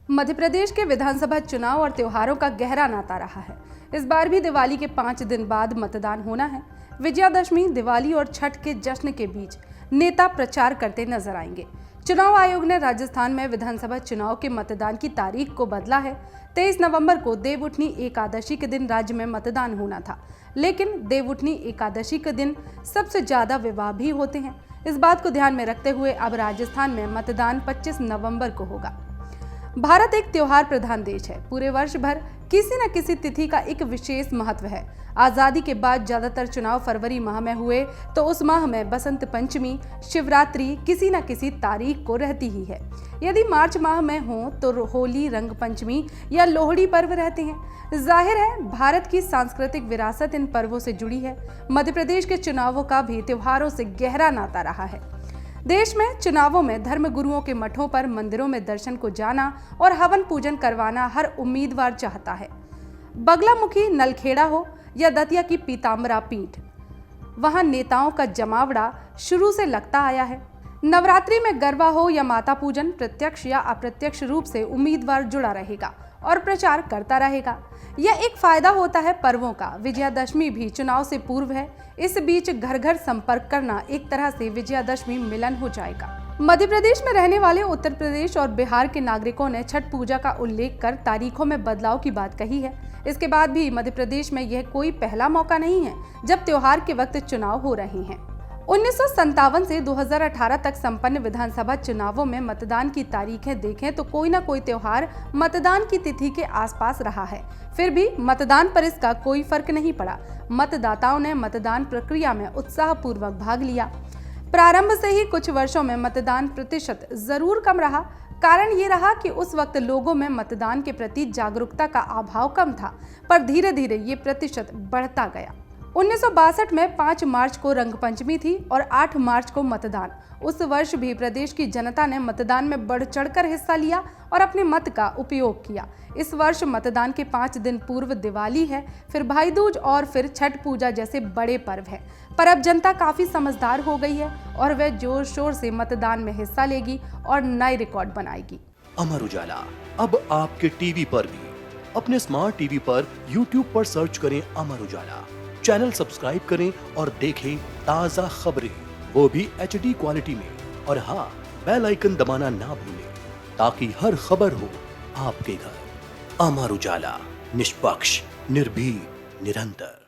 मध्य प्रदेश के विधानसभा चुनाव और त्योहारों का गहरा नाता रहा है। इस बार भी दिवाली के 5 दिन बाद मतदान होना है। विजयादशमी, दिवाली और छठ के जश्न के बीच नेता प्रचार करते नजर आएंगे। चुनाव आयोग ने राजस्थान में विधानसभा चुनाव के मतदान की तारीख को बदला है। 23 नवंबर को देवउठनी एकादशी के दिन राज्य में मतदान होना था, लेकिन देवउठनी एकादशी के दिन सबसे ज्यादा विवाह भी होते हैं। इस बात को ध्यान में रखते हुए अब राजस्थान में मतदान 25 नवंबर को होगा। भारत एक त्योहार प्रधान देश है। पूरे वर्ष भर किसी न किसी तिथि का एक विशेष महत्व है। आजादी के बाद ज्यादातर चुनाव फरवरी माह में हुए, तो उस माह में बसंत पंचमी, शिवरात्रि किसी न किसी तारीख को रहती ही है। यदि मार्च माह में हो तो होली, रंग पंचमी या लोहड़ी पर्व रहते हैं। जाहिर है भारत की सांस्कृतिक विरासत इन पर्वों से जुड़ी है। मध्य प्रदेश के चुनावों का भी त्योहारों से गहरा नाता रहा है। देश में चुनावों में धर्म गुरुओं के मठों पर मंदिरों में दर्शन को जाना और हवन पूजन करवाना हर उम्मीदवार चाहता है। बगलामुखी नलखेड़ा हो या दतिया की पीताम्बरा पीठ, वहां नेताओं का जमावड़ा शुरू से लगता आया है। नवरात्रि में गरबा हो या माता पूजन, प्रत्यक्ष या अप्रत्यक्ष रूप से उम्मीदवार जुड़ा रहेगा और प्रचार करता रहेगा। यह एक फायदा होता है पर्वों का। विजयादशमी भी चुनाव से पूर्व है। इस बीच घर घर संपर्क करना एक तरह से विजयादशमी मिलन हो जाएगा। मध्य प्रदेश में रहने वाले उत्तर प्रदेश और बिहार के नागरिकों ने छठ पूजा का उल्लेख कर तारीखों में बदलाव की बात कही है। इसके बाद भी मध्य प्रदेश में यह कोई पहला मौका नहीं है जब त्योहार के वक्त चुनाव हो रहे हैं। 1957 से 2018 तक संपन्न विधानसभा चुनावों में मतदान की तारीखें देखें तो कोई ना कोई त्योहार मतदान की तिथि के आसपास रहा है। फिर भी मतदान पर इसका कोई फर्क नहीं पड़ा। मतदाताओं ने मतदान प्रक्रिया में उत्साहपूर्वक भाग लिया। प्रारंभ से ही कुछ वर्षों में मतदान प्रतिशत जरूर कम रहा। कारण ये रहा कि उस वक्त लोगों में मतदान के प्रति जागरूकता का अभाव कम था, पर धीरे धीरे ये प्रतिशत बढ़ता गया। 1962 में 5 मार्च को रंगपंचमी थी और 8 मार्च को मतदान। उस वर्ष भी प्रदेश की जनता ने मतदान में बढ़ चढ़कर हिस्सा लिया और अपने मत का उपयोग किया। इस वर्ष मतदान के 5 दिन पूर्व दिवाली है, फिर भाई दूज और फिर छठ पूजा जैसे बड़े पर्व है। पर अब जनता काफी समझदार हो गई है और वह जोर शोर से मतदान में हिस्सा लेगी और नए रिकॉर्ड बनाएगी। अमर उजाला अब आपके टीवी पर भी। अपने स्मार्ट टीवी पर YouTube पर सर्च करें अमर उजाला, चैनल सब्सक्राइब करें और देखें ताजा खबरें, वो भी HD क्वालिटी में। और हाँ, बेल आइकन दबाना ना भूलें ताकि हर खबर हो आपके घर। अमर उजाला, निष्पक्ष, निर्भीक, निरंतर।